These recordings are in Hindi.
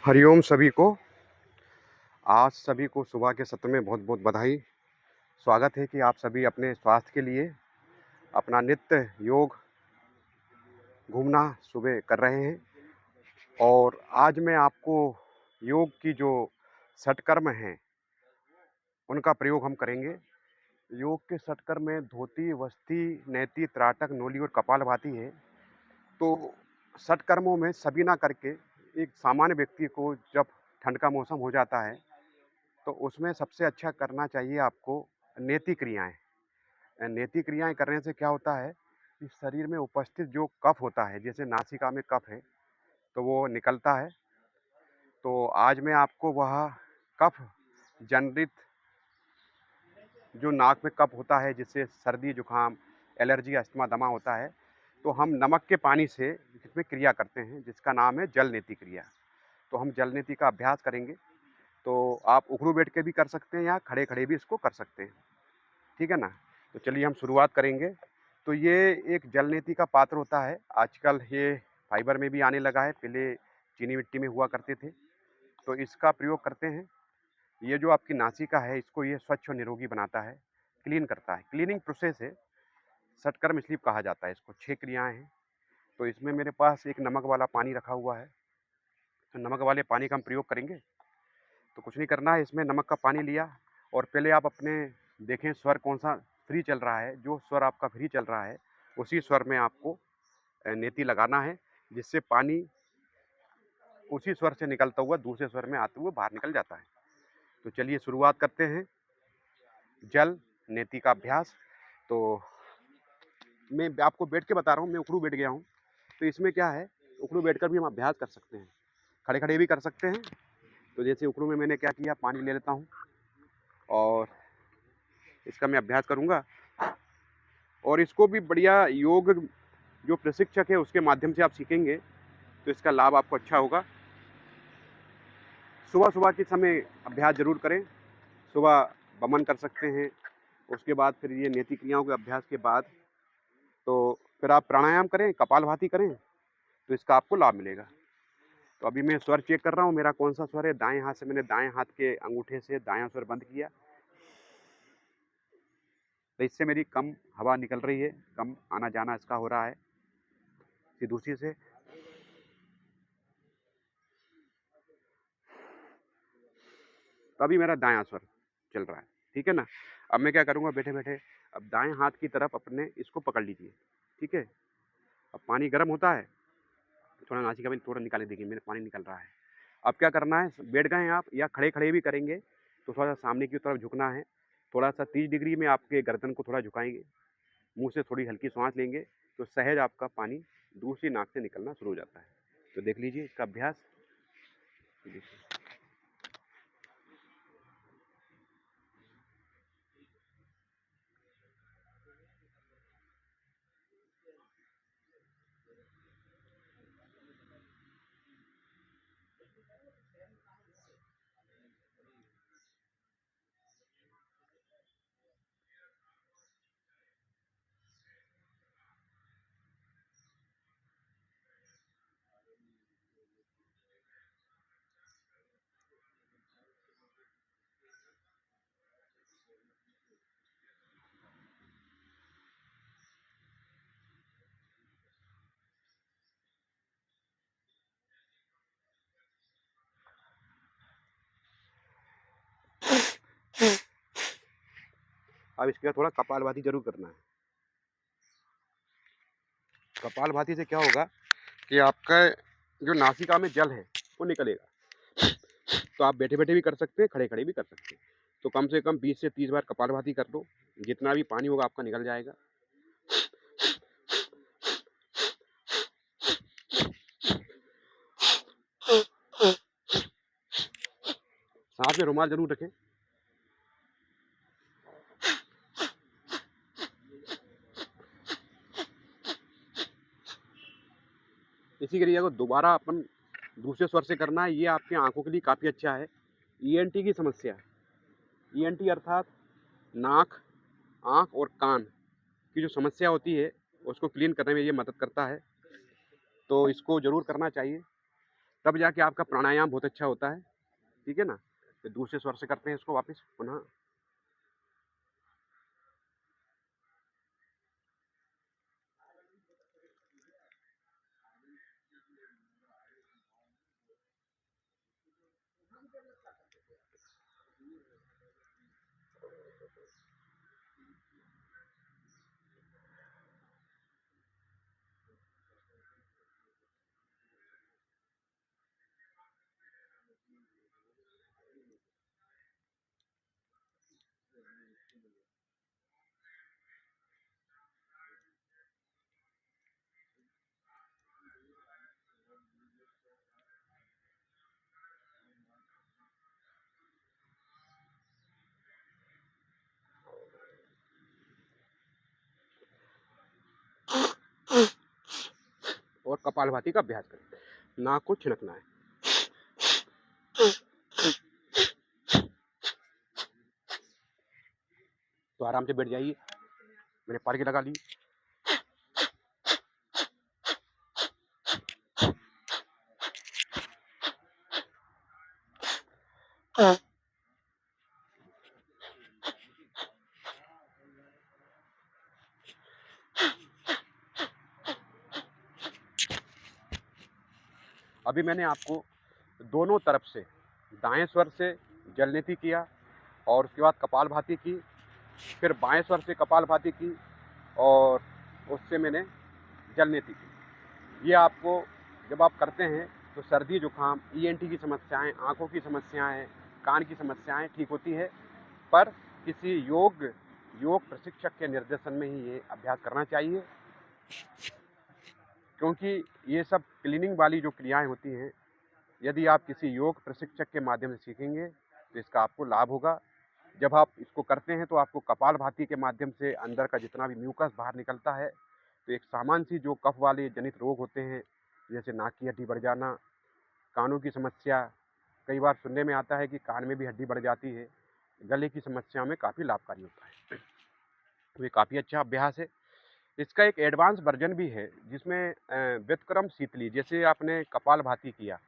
हरिओम सभी को। आज सभी को सुबह के सत्र में बहुत बहुत बधाई। स्वागत है कि आप सभी अपने स्वास्थ्य के लिए अपना नित्य योग घूमना सुबह कर रहे हैं। और आज मैं आपको योग की जो षटकर्म हैं उनका प्रयोग हम करेंगे। योग के षटकर्म में धोती, वस्ती, नैति, त्राटक, नोली और कपालभाति है। तो षटकर्मों में सभी ना करके एक सामान्य व्यक्ति को जब ठंड का मौसम हो जाता है तो उसमें सबसे अच्छा करना चाहिए आपको नेति क्रियाएँ। नेति क्रियाएँ करने से क्या होता है कि शरीर में उपस्थित जो कफ होता है, जैसे नासिका में कफ है, तो वो निकलता है। तो आज मैं आपको वह कफ जनित जो नाक में कफ होता है, जिससे सर्दी, जुकाम, एलर्जी, अस्थमा, दमा होता है, तो हम नमक के पानी से इसमें क्रिया करते हैं, जिसका नाम है जल नेति क्रिया। तो हम जल नेति का अभ्यास करेंगे। तो आप उखड़ू बैठ के भी कर सकते हैं या खड़े-खड़े भी इसको कर सकते हैं। ठीक है ना? तो चलिए हम शुरुआत करेंगे। तो ये एक जल नेति का पात्र होता है। आजकल ये फाइबर में भी आने लगा है, पहले चीनी मिट्टी में हुआ करते थे। तो इसका प्रयोग करते हैं। ये जो आपकी नासिका है, इसको ये स्वच्छ और निरोगी बनाता है, क्लीन करता है। क्लीनिंग प्रोसेस है, षटकर्म इसलिए कहा जाता है इसको। 6 क्रियाएँ हैं। तो इसमें मेरे पास एक नमक वाला पानी रखा हुआ है। तो नमक वाले पानी का हम प्रयोग करेंगे। तो कुछ नहीं करना है, इसमें नमक का पानी लिया और पहले आप अपने देखें स्वर कौन-सा फ्री चल रहा है। जो स्वर आपका फ्री चल रहा है, उसी स्वर में आपको नेति लगाना है, जिससे पानी उसी स्वर से निकलता हुआ दूसरे स्वर में आते हुए बाहर निकल जाता है। तो चलिए शुरुआत करते हैं जल नेति का अभ्यास। तो मैं आपको बैठ के बता रहा हूँ, मैं उखड़ू बैठ गया हूँ। तो इसमें क्या है, उखड़ू बैठकर भी हम अभ्यास कर सकते हैं, खड़े-खड़े भी कर सकते हैं। तो जैसे उखड़ू में मैंने क्या किया, पानी ले लेता हूँ और इसका मैं अभ्यास करूँगा। और इसको भी बढ़िया योग जो प्रशिक्षक है उसके माध्यम से आप सीखेंगे तो इसका लाभ आपको अच्छा होगा। सुबह-सुबह के समय अभ्यास ज़रूर करें। सुबह वमन कर सकते हैं, उसके बाद फिर ये नेति क्रियाओं के अभ्यास के बाद तो फिर आप प्राणायाम करें, कपालभाति करें, तो इसका आपको लाभ मिलेगा। तो अभी मैं स्वर चेक कर रहा हूँ, मेरा कौन-सा स्वर है। दाएँ हाथ से मैंने दाएँ हाथ के अंगूठे से दायाँ स्वर बंद किया। तो इससे मेरी कम हवा निकल रही है, कम आना-जाना इसका हो रहा है। फिर दूसरी से तो अभी मेरा दायाँ स्वर चल रहा है, ठीक है ना? अब मैं क्या करूँगा, बैठे-बैठे अब दाएँ हाथ की तरफ अपने इसको पकड़ लीजिए, ठीक है? अब पानी गर्म होता है, थोड़ा नासिका में थोड़ा निकाले, देखिए मेरा पानी निकल रहा है। अब क्या करना है, बैठ गए हैं आप या खड़े-खड़े भी करेंगे, तो थोड़ा-सा सामने की तरफ झुकना है। थोड़ा-सा 30 डिग्री में आपके गर्दन को थोड़ा झुकाएँगे, मुँह से थोड़ी हल्की साँस लेंगे, तो सहज आपका पानी दूसरी नाक से निकलना शुरू हो जाता है। तो देख लीजिए इसका अभ्यास। अब इसके बाद थोड़ा कपालभाति ज़रूर करना है। कपालभाति से क्या होगा कि आपका जो नासिका में जल है वो निकलेगा। तो आप बैठे-बैठे भी कर सकते हैं, खड़े-खड़े भी कर सकते हैं। तो कम से कम 20 से 30 बार कपालभाति कर लो, जितना भी पानी होगा आपका निकल जाएगा। साथ में रुमाल ज़रूर रखें। इसी क्रिया को दोबारा अपन दूसरे स्वर से करना है। ये आपकी आँखों के लिए काफ़ी अच्छा है। ईएनटी की समस्या, ईएनटी अर्थात नाक, आँख और कान की जो समस्या होती है, उसको क्लीन करने में ये मदद करता है। तो इसको ज़रूर करना चाहिए, तब जाके आपका प्राणायाम बहुत अच्छा होता है, ठीक है ना? फिर दूसरे स्वर से करते हैं इसको वापस पुनः। और कपालभाति का अभ्यास करें। नाक को छिड़कना है। तो आराम से बैठ जाइए। मैंने पालकी लगा ली। अभी मैंने आपको दोनों तरफ से दाएं स्वर से जलनेति किया और उसके बाद कपालभाति की, फिर बाएं स्वर से कपालभाति की और उससे मैंने जलनेति की। ये आपको जब आप करते हैं तो सर्दी जुकाम, ईएनटी की समस्याएं, आंखों की समस्याएं, कान की समस्याएं ठीक होती है। पर किसी योग प्रशिक्षक के निर्देशन में ही ये अभ्यास करना चाहिए, क्योंकि ये सब क्लीनिंग वाली जो क्रियाएं होती हैं, यदि आप किसी योग प्रशिक्षक के माध्यम से सीखेंगे तो इसका आपको लाभ होगा। जब आप इसको करते हैं तो आपको कपालभाति के माध्यम से अंदर का जितना भी म्यूकस बाहर निकलता है, तो एक सामान्य सी जो कफ वाले जनित रोग होते हैं, जैसे नाक की हड्डी बढ़ जाना, कानों की समस्या, कई बार सुनने में आता है कि कान में भी हड्डी बढ़ जाती है, गले की समस्या में काफ़ी लाभकारी होता है। तो ये काफ़ी अच्छा अभ्यास है। इसका एक एडवांस वर्जन भी है जिसमें व्युत्क्रम शीतली, जैसे आपने कपालभाति किया,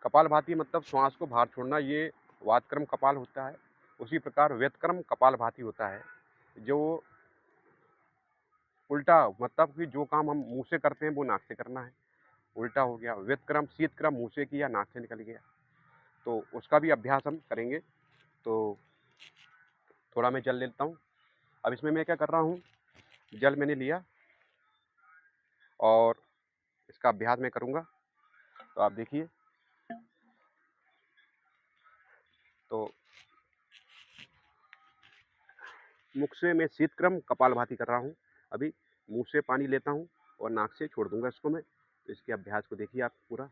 कपालभाति मतलब श्वास को बाहर छोड़ना, ये वातक्रम कपाल होता है। उसी प्रकार व्युत्क्रम कपालभाति होता है, जो उल्टा, मतलब कि जो काम हम मुँह से करते हैं वो नाक से करना है, उल्टा हो गया। व्युत्क्रम शीतक्रम मुँह से किया, नाक से निकल गया। तो उसका भी अभ्यास हम करेंगे। तो थोड़ा मैं जल लेता हूँ। अब इसमें मैं क्या कर रहा हूँ, जल मैंने लिया और इसका अभ्यास मैं करूँगा। तो आप देखिए, तो मुख से मैं शीतक्रम कपालभाति कर रहा हूँ। अभी मुँह से पानी लेता हूँ और नाक से छोड़ दूँगा इसको मैं। तो इसके अभ्यास को देखिए आप पूरा।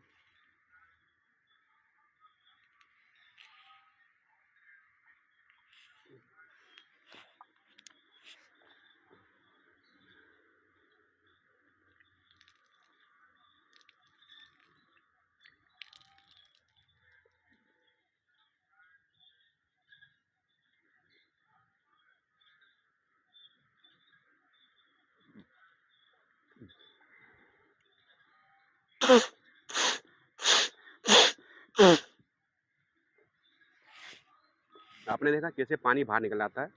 आपने देखा कैसे पानी बाहर निकल आता है।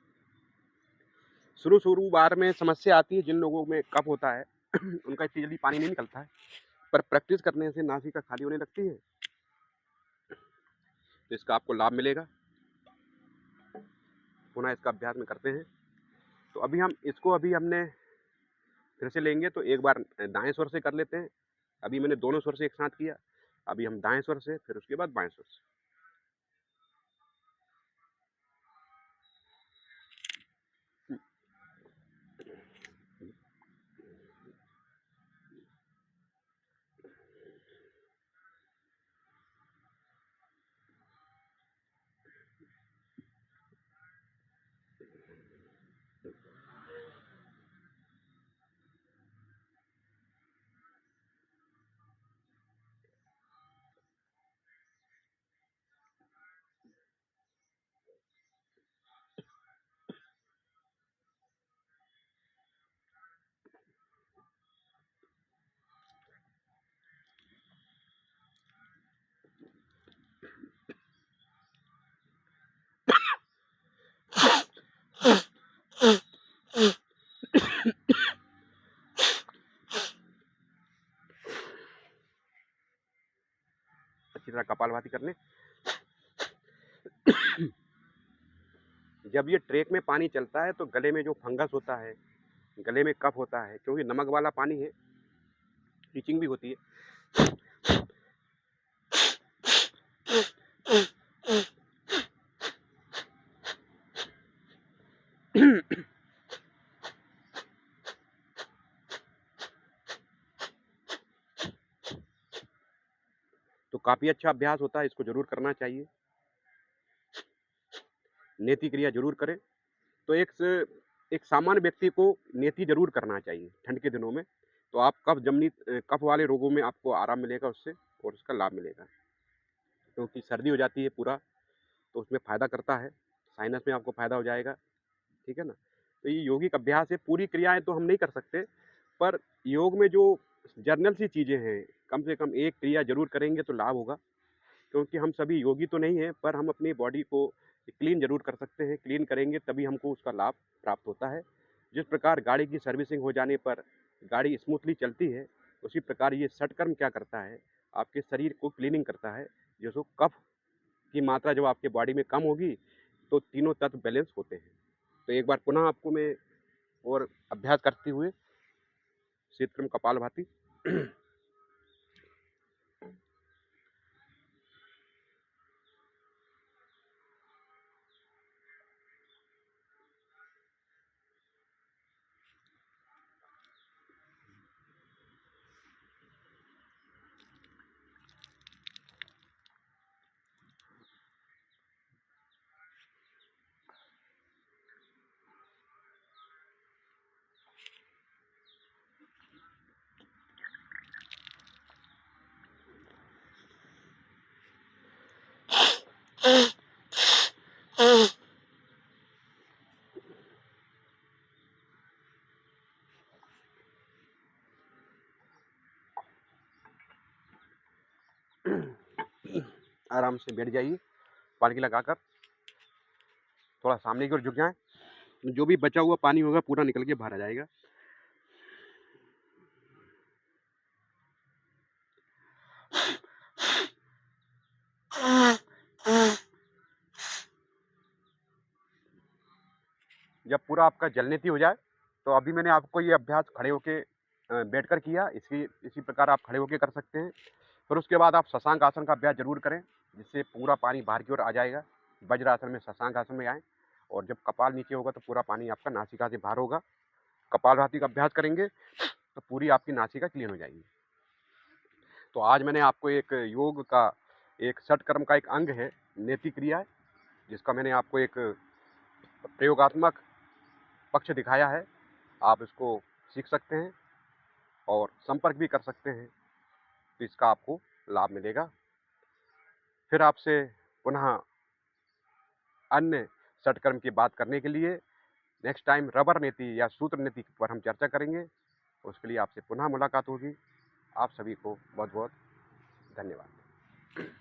शुरू बार में समस्या आती है, जिन लोगों में कफ होता है उनका इतनी जल्दी पानी नहीं निकलता है, पर प्रैक्टिस करने से नासिका खाली होने लगती है, तो इसका आपको लाभ मिलेगा। पुनः इसका अभ्यास में करते हैं। तो अभी हम इसको, अभी हमने फिर से लेंगे तो एक बार दाएं स्वर से कर लेते हैं। अभी मैंने दोनों स्वर से एक साथ किया, अभी हम दाएं स्वर से, फिर उसके बाद बाएं स्वर से। करने। जब ये ट्रैक में पानी चलता है तो गले में जो फंगस होता है, गले में कफ होता है, क्योंकि नमक वाला पानी है, ईचिंग भी होती है। तो काफ़ी अच्छा अभ्यास होता है, इसको ज़रूर करना चाहिए। नेति क्रिया ज़रूर करें। तो एक सामान्य व्यक्ति को नेति ज़रूर करना चाहिए ठंड के दिनों में। तो आप कफ वाले रोगों में आपको आराम मिलेगा उससे और उसका लाभ मिलेगा। क्योंकि सर्दी हो जाती है पूरा, तो उसमें फ़ायदा करता है। साइनस में आपको फ़ायदा हो जाएगा, ठीक है ना? तो ये यौगिक अभ्यास है, पूरी क्रियाएँ तो हम नहीं कर सकते, पर योग में जो जर्नल सी चीज़ें हैं, कम से कम एक क्रिया ज़रूर करेंगे तो लाभ होगा। क्योंकि हम सभी योगी तो नहीं हैं, पर हम अपनी बॉडी को क्लीन ज़रूर कर सकते हैं। क्लीन करेंगे तभी हमको उसका लाभ प्राप्त होता है। जिस प्रकार गाड़ी की सर्विसिंग हो जाने पर गाड़ी स्मूथली चलती है, उसी प्रकार ये षटकर्म क्या करता है, आपके शरीर को क्लीनिंग करता है। जिसको कफ की मात्रा जब आपके बॉडी में कम होगी, तो तीनों तत्व बैलेंस होते हैं। तो एक बार पुनः आपको मैं और अभ्यास करते हुए शीतक्रम कपालभाति। आराम से बैठ जाइए, पालकी लगाकर। थोड़ा सामने की ओर झुक जाएँ। जो भी बचा हुआ पानी होगा पूरा निकल के बाहर आ जाएगा। जब पूरा आपका जलनेति हो जाए, तो अभी मैंने आपको ये अभ्यास खड़े होके बैठकर किया, इसी प्रकार आप खड़े होके कर सकते हैं। फिर उसके बाद आप शशांक आसन का अभ्यास ज़रूर करें, जिससे पूरा पानी बाहर की ओर आ जाएगा। वज्रासन में शशांक आसन में आएँ और जब कपाल नीचे होगा तो पूरा पानी आपका नासिका से बाहर होगा। कपालभाति का अभ्यास करेंगे, तो पूरी आपकी नासिका क्लीन हो जाएगी। तो आज मैंने आपको एक योग का एक षटकर्म का एक अंग है, नेति क्रिया, जिसका मैंने आपको एक प्रयोगात्मक पक्ष दिखाया है। आप इसको सीख सकते हैं और संपर्क भी कर सकते हैं, तो इसका आपको लाभ मिलेगा। फिर आपसे पुनः अन्य षटकर्म की बात करने के लिए नेक्स्ट टाइम रबर नेति या सूत्र नेति पर हम चर्चा करेंगे। उसके लिए आपसे पुनः मुलाकात होगी। आप सभी को बहुत-बहुत धन्यवाद।